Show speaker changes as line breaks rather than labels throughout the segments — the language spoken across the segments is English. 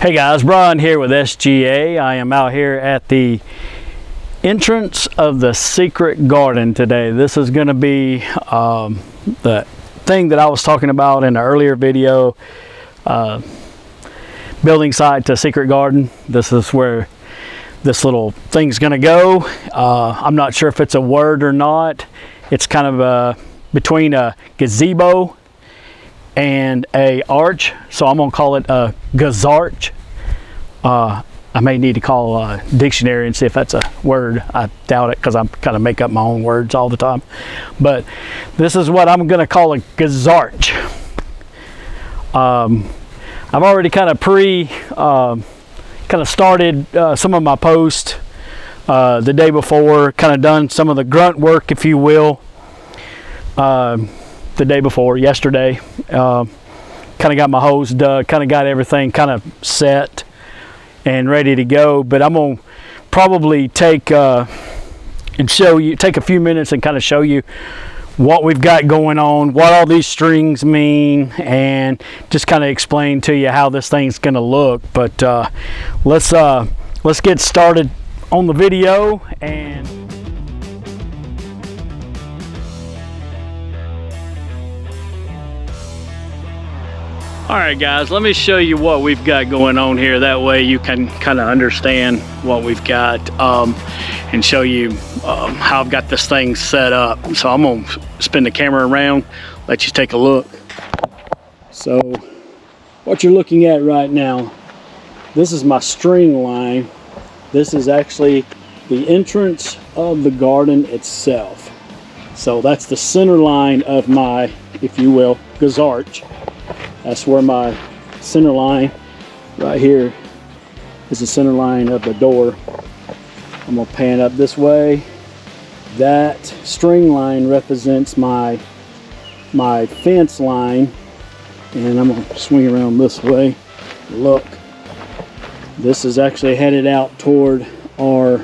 Hey guys, Brian here with SGA. I am out here at the entrance of the secret garden today. This is going to be the thing that I was talking about in the earlier video, building site to secret garden. This is where this little thing's going to go. I'm not sure if it's a word or not. It's kind of between a gazebo and a arch, so I'm gonna call it a gazarch. I may need to call a dictionary and see if that's a word. I doubt it, because I'm kind of make up my own words all the time. But this is what I'm gonna call a gazarch. I've already kind of started some of my posts the day before, kind of done some of the grunt work, if you will. The day before, yesterday, kind of got my hose dug, kind of got everything kind of set and ready to go. But I'm gonna probably take a few minutes and kind of show you what we've got going on, what all these strings mean, and just kind of explain to you how this thing's gonna look. But let's get started on the video. And alright guys, let me show you what we've got going on here. That way you can kind of understand what we've got, and show you how I've got this thing set up. So I'm going to spin the camera around, let you take a look. So what you're looking at right now, this is my string line. This is actually the entrance of the garden itself. So that's the center line of my, if you will, gazarch. That's where my center line right here is, the center line of the door. I'm gonna pan up this way. That string line represents my fence line, and I'm gonna swing around this way. Look, this is actually headed out toward our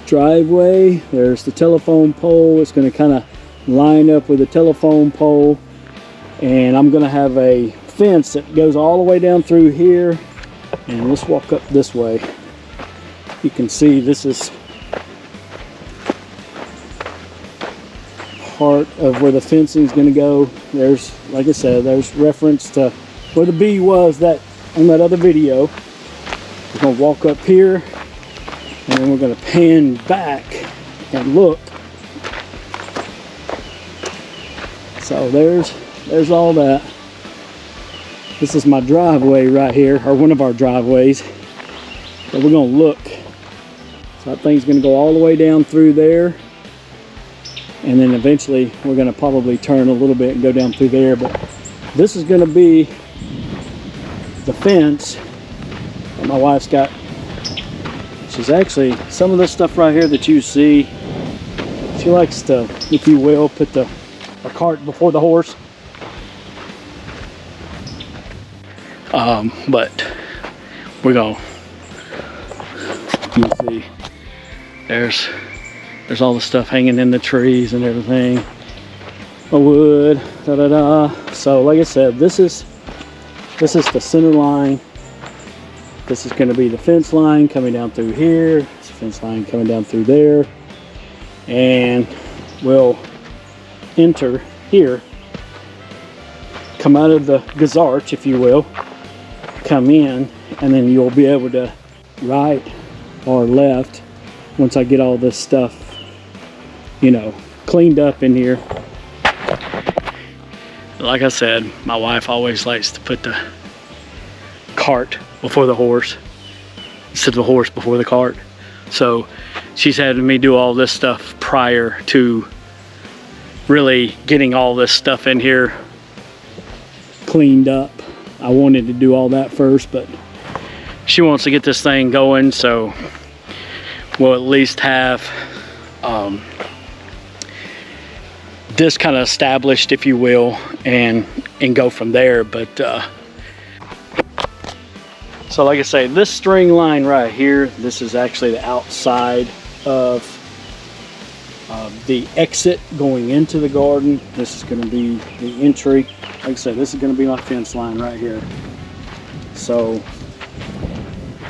driveway. There's the telephone pole. It's gonna kind of line up with the telephone pole. And I'm gonna have a fence that goes all the way down through here. And let's walk up this way. You can see this is part of where the fencing is gonna go. There's, like I said, there's reference to where the bee was that on that other video. We're gonna walk up here, and then we're gonna pan back and look. So there's all that. This is my driveway right here, or one of our driveways. So we're gonna look. So that thing's gonna go all the way down through there, and then eventually we're gonna probably turn a little bit and go down through there. But this is gonna be the fence that my wife's got. She's actually, some of this stuff right here that you see, she likes to, if you will, put the cart before the horse. But we're gonna, you see, there's all the stuff hanging in the trees and everything, the wood, So like I said, this is the center line. This is going to be the fence line coming down through here. This fence line coming down through there, and we'll enter here, come out of the gazarch, if you will, come in, and then you'll be able to right or left once I get all this stuff, you know, cleaned up in here. Like I said, my wife always likes to put the cart before the horse instead of the horse before the cart. So she's having me do all this stuff prior to really getting all this stuff in here cleaned up. I wanted to do all that first, but she wants to get this thing going, so we'll at least have this kind of established, if you will, and go from there. But so like I say, this string line right here, this is actually the outside of the exit going into the garden. This is going to be the entry. Like I said, this is going to be my fence line right here. So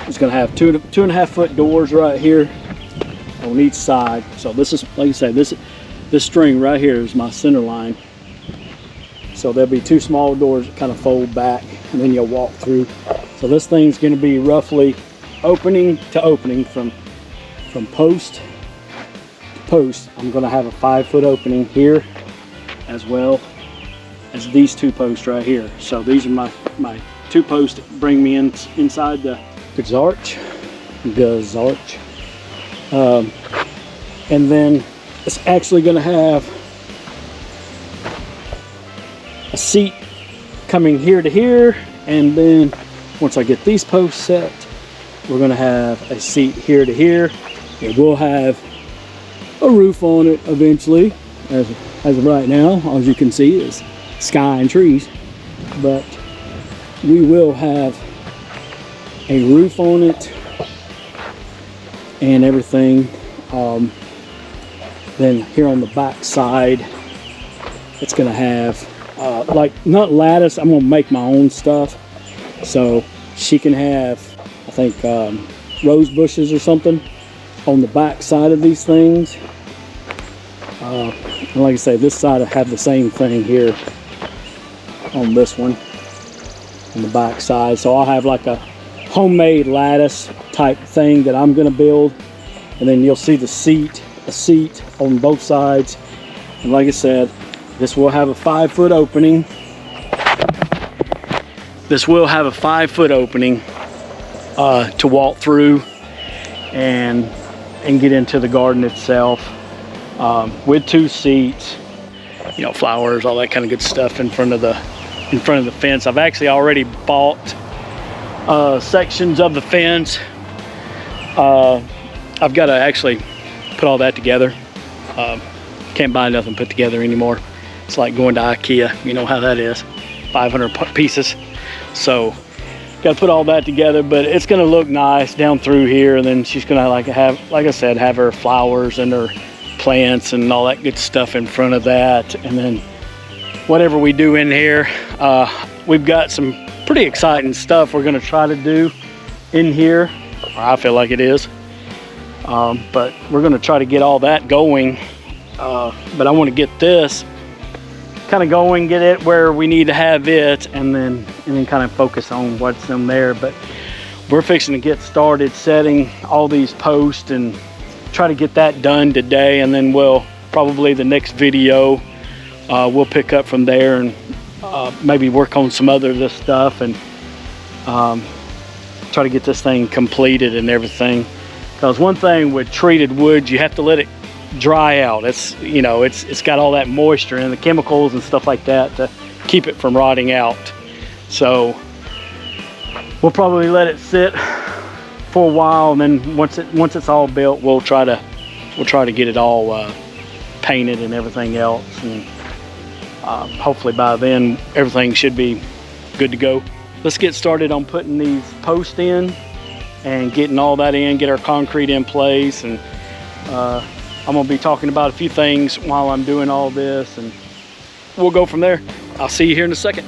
it's going to have 2.5 foot doors right here on each side. So this is, like I said, this string right here is my center line. So there'll be 2 small doors that kind of fold back, and then you'll walk through. So this thing's going to be roughly opening to opening from post to post. I'm going to have a 5 foot opening here, as well as these 2 posts right here. So these are my 2 posts that bring me inside the arch. And then it's actually going to have a seat coming here to here, and then once I get these posts set, we're going to have a seat here to here. It will have a roof on it eventually. As of right now, as you can see, is sky and trees, but we will have a roof on it and everything. Then here on the back side, it's going to have like, not lattice, I'm going to make my own stuff, so she can have, I think, rose bushes or something on the back side of these things. And like I say, this side I have the same thing here on this one, on the back side. So I'll have like a homemade lattice type thing that I'm going to build, and then you'll see a seat on both sides. And like I said, this will have a 5 foot opening. This will have a 5 foot opening to walk through and get into the garden itself, with 2 seats, you know, flowers, all that kind of good stuff in front of the fence. I've actually already bought sections of the fence. I've got to actually put all that together. Can't buy nothing put together anymore. It's like going to IKEA, you know how that is, 500 pieces. So got to put all that together, but it's going to look nice down through here. And then she's going to like I said, have her flowers and her plants and all that good stuff in front of that. And then whatever we do in here, we've got some pretty exciting stuff we're going to try to do in here, or I feel like it is. But we're going to try to get all that going. But I want to get this kind of going, get it where we need to have it, and then kind of focus on what's in there. But we're fixing to get started setting all these posts and try to get that done today, and then we'll probably the next video we'll pick up from there and maybe work on some other this stuff and try to get this thing completed and everything. Because one thing with treated wood, you have to let it dry out. It's, you know, it's got all that moisture and the chemicals and stuff like that to keep it from rotting out. So we'll probably let it sit for a while, and then once it's all built, we'll try to get it all painted and everything else, and hopefully by then everything should be good to go. Let's get started on putting these posts in and getting all that in, get our concrete in place, and I'm gonna be talking about a few things while I'm doing all this, and we'll go from there. I'll see you here in a second.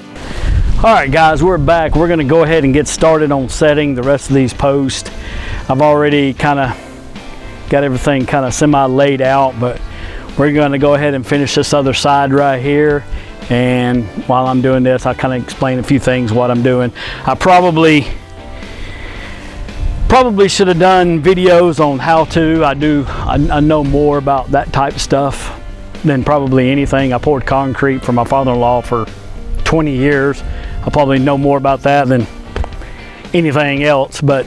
All right, guys, we're back. We're gonna go ahead and get started on setting the rest of these posts. I've already kind of got everything kind of semi laid out, but we're gonna go ahead and finish this other side right here. And while I'm doing this, I'll kind of explain a few things, what I'm doing. I probably should have done videos on how to. I know more about that type of stuff than probably anything. I poured concrete for my father-in-law for 20 years. I probably know more about that than anything else, but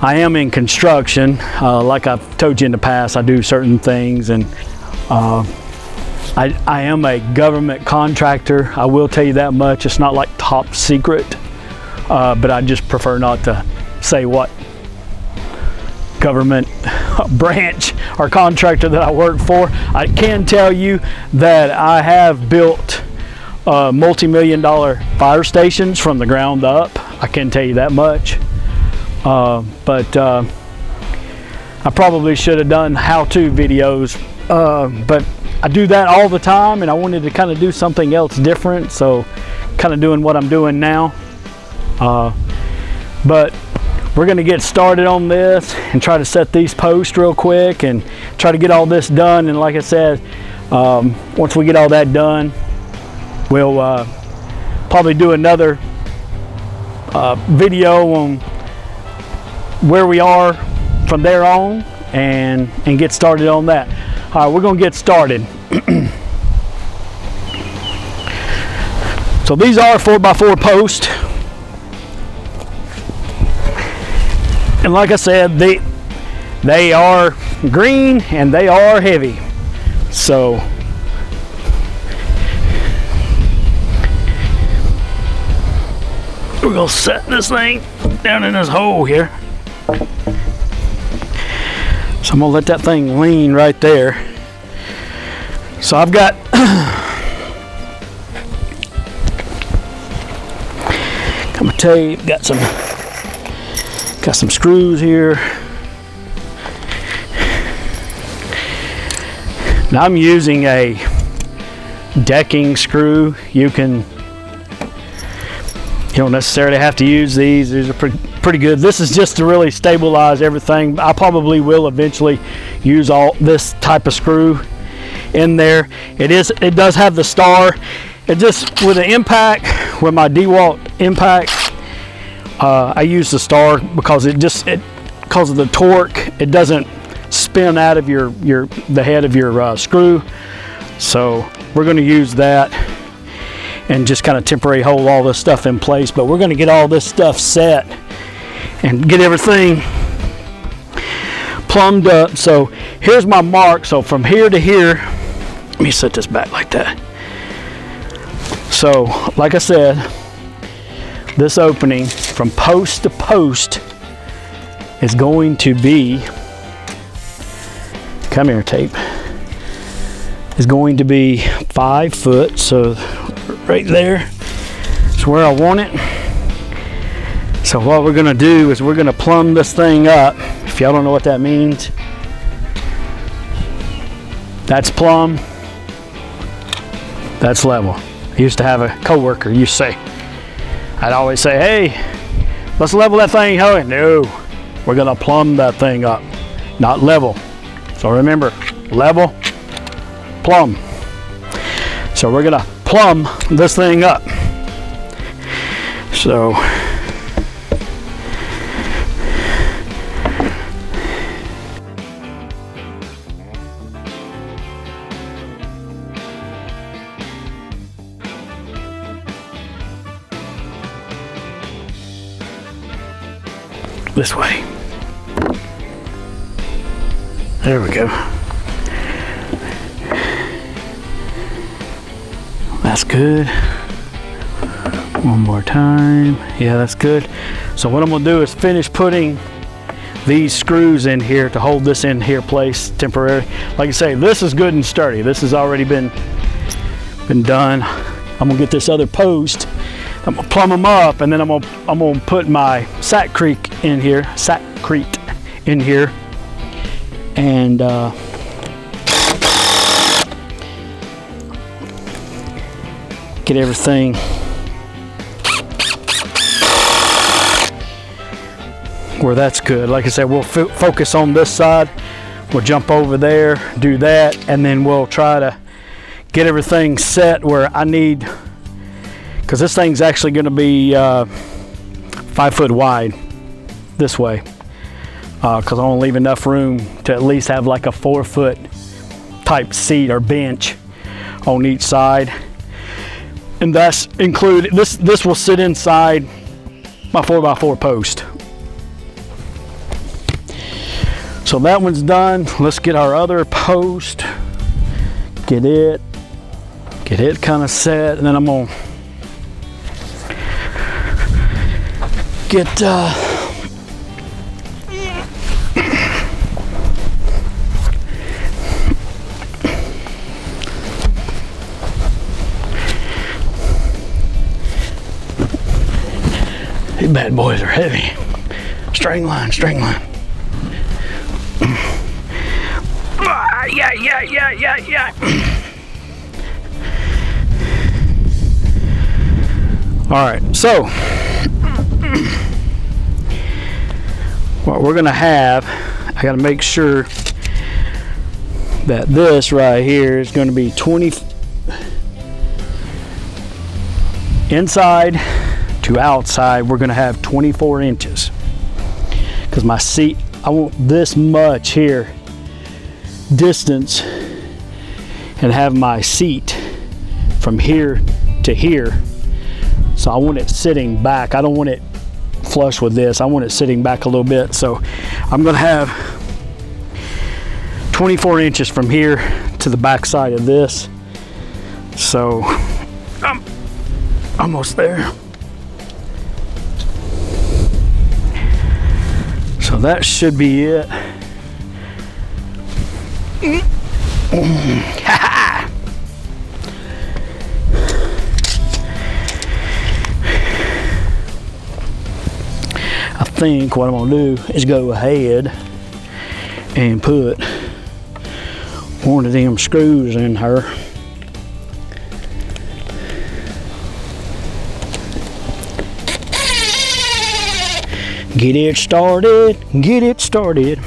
I am in construction. Like I've told you in the past, I do certain things, and I am a government contractor. I will tell you that much. It's not like top secret, but I just prefer not to say what government branch or contractor that I work for. I can tell you that I have built multi-million-dollar fire stations from the ground up. I can tell you that much. But I probably should have done how-to videos, but I do that all the time, and I wanted to kind of do something else different, so kind of doing what I'm doing now. But we're going to get started on this and try to set these posts real quick and try to get all this done. And like I said, once we get all that done, we'll probably do another video on where we are from there on and get started on that. All right, we're going to get started. So these are 4x4 posts. And like I said, they are green and they are heavy. So we're gonna set this thing down in this hole here. So I'm gonna let that thing lean right there. So I've got got my tape, got some screws here. Now I'm using a decking screw. You don't necessarily have to use these. These are pretty good. This is just to really stabilize everything. I probably will eventually use all this type of screw in there. It does have the star. It just, with the impact, with my DeWalt impact, I use the star because because of the torque, it doesn't spin out of the head of your screw. So we're going to use that and just kind of temporary hold all this stuff in place. But we're going to get all this stuff set and get everything plumbed up. So here's my mark. So from here to here, let me set this back like that. So like I said, this opening from post to post is going to be, come here tape, is going to be 5 foot. So right there is where I want it. So what we're gonna do is we're gonna plumb this thing up. If y'all don't know what that means, that's plumb, that's level. I used to have a coworker used to say, I'd always say, hey, let's level that thing, Howie. No, we're gonna plumb that thing up, not level. So remember, level, plumb. So we're gonna plumb this thing up. So this way. There we go. That's good. One more time. Yeah, that's good. So what I'm gonna do is finish putting these screws in here to hold this in here place temporary. Like I say, this is good and sturdy. This has already been done. I'm gonna get this other post. I'm gonna plumb them up, and then I'm gonna put my sackcrete in here, and get everything where that's good. Like I said, we'll focus on this side. We'll jump over there, do that, and then we'll try to get everything set where I need, because this thing's actually going to be 5 foot wide this way, because I want to leave enough room to at least have like a 4 foot type seat or bench on each side. And that's included, this will sit inside my 4x4 post. So that one's done. Let's get our other post, get it kind of set, and then I'm gonna get these bad boys are heavy. String line. Yeah. All right, so what we're gonna have, I gotta make sure that this right here is gonna be 20 inside to outside. We're gonna have 24 inches because my seat, I want this much here distance and have my seat from here to here. So I want it sitting back. I don't want it flush with this. I want it sitting back a little bit. So I'm gonna have 24 inches from here to the back side of this. So I'm almost there. So that should be it. I think what I'm gonna do is go ahead and put one of them screws in her. Get it started, get it started.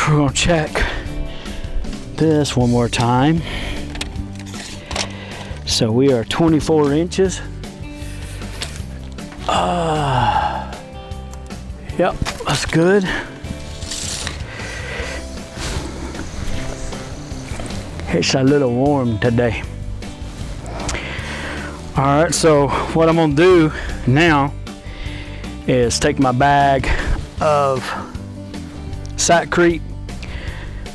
We're gonna check this one more time. So we are 24 inches. Yep, that's good. It's a little warm today. All right, so what I'm gonna do now is take my bag of Sackcrete,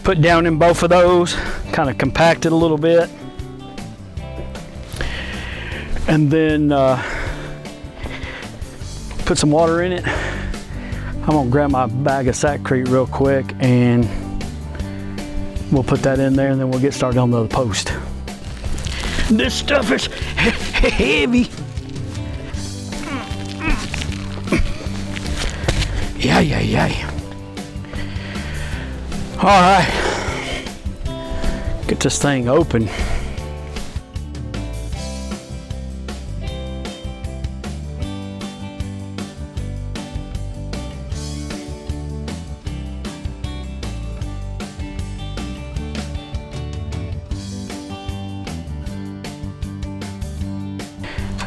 put down in both of those, kind of compact it a little bit, and then put some water in it. I'm gonna grab my bag of Sackcrete real quick and we'll put that in there, and then we'll get started on the other post. This stuff is heavy. Yeah. All right, get this thing open.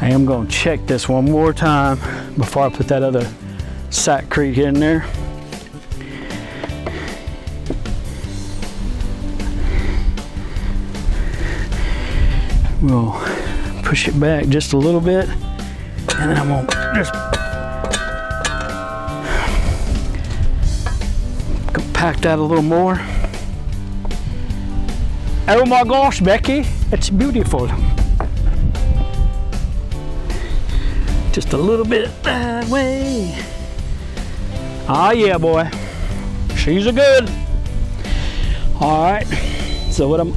I am going to check this one more time before I put that other Sackcrete in there. We'll push it back just a little bit, and then I'm going to just compact that a little more. Oh my gosh, Becky, it's beautiful. Just a little bit that way. Ah, yeah, boy. She's a good. All right. So what I'm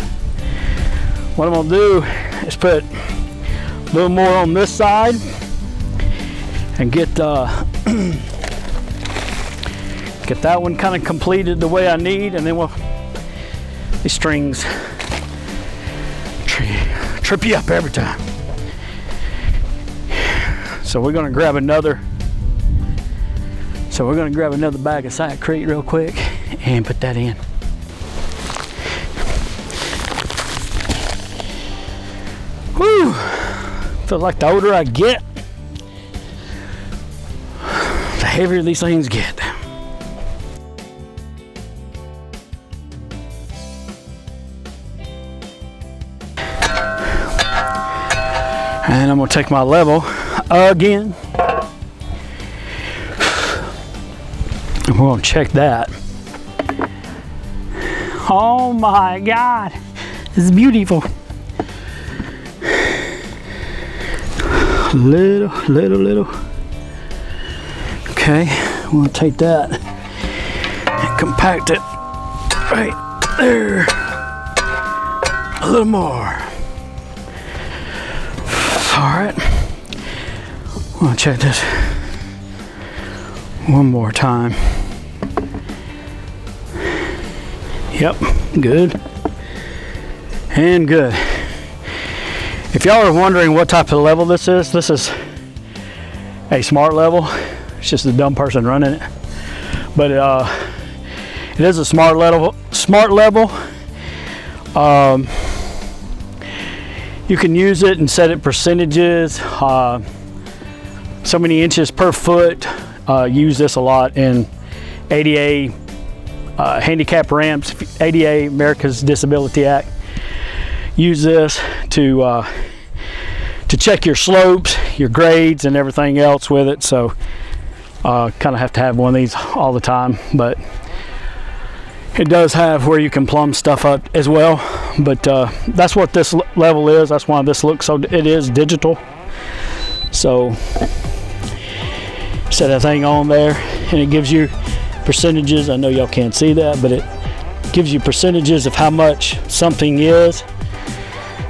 gonna do is put a little more on this side and get get that one kind of completed the way I need, and then these strings trip you up every time. So we're gonna grab another bag of Sackcrete real quick and put that in. Whew! Feel like the older I get, the heavier these things get. And I'm gonna take my level again. And we're gonna check that. Oh my God, this is beautiful. Little. Okay, we're gonna take that and compact it right there. A little more. All right, I'm gonna check this. One more time. Yep, good. And good. If y'all are wondering what type of level this is a smart level. It's just a dumb person running it. But it is a smart level. You can use it and set it percentages. So many inches per foot. Use this a lot in ADA handicap ramps, ADA, America's Disability Act. Use this to check your slopes, your grades, and everything else with it. So kind of have to have one of these all the time, but it does have where you can plumb stuff up as well. But that's what this level is. That's why this looks so, it is digital. So set that thing on there and it gives you percentages. I know y'all can't see that, but it gives you percentages of how much something is.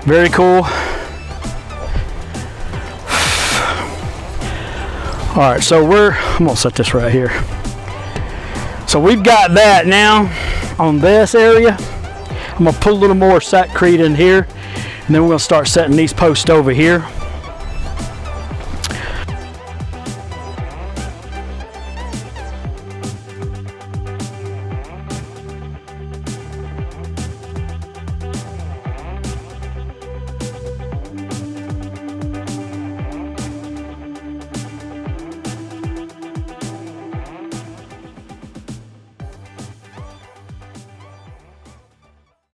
Very cool. All right, so I'm gonna set this right here. So we've got that now on this area. I'm gonna put a little more sackcrete in here, and then we're gonna start setting these posts over here.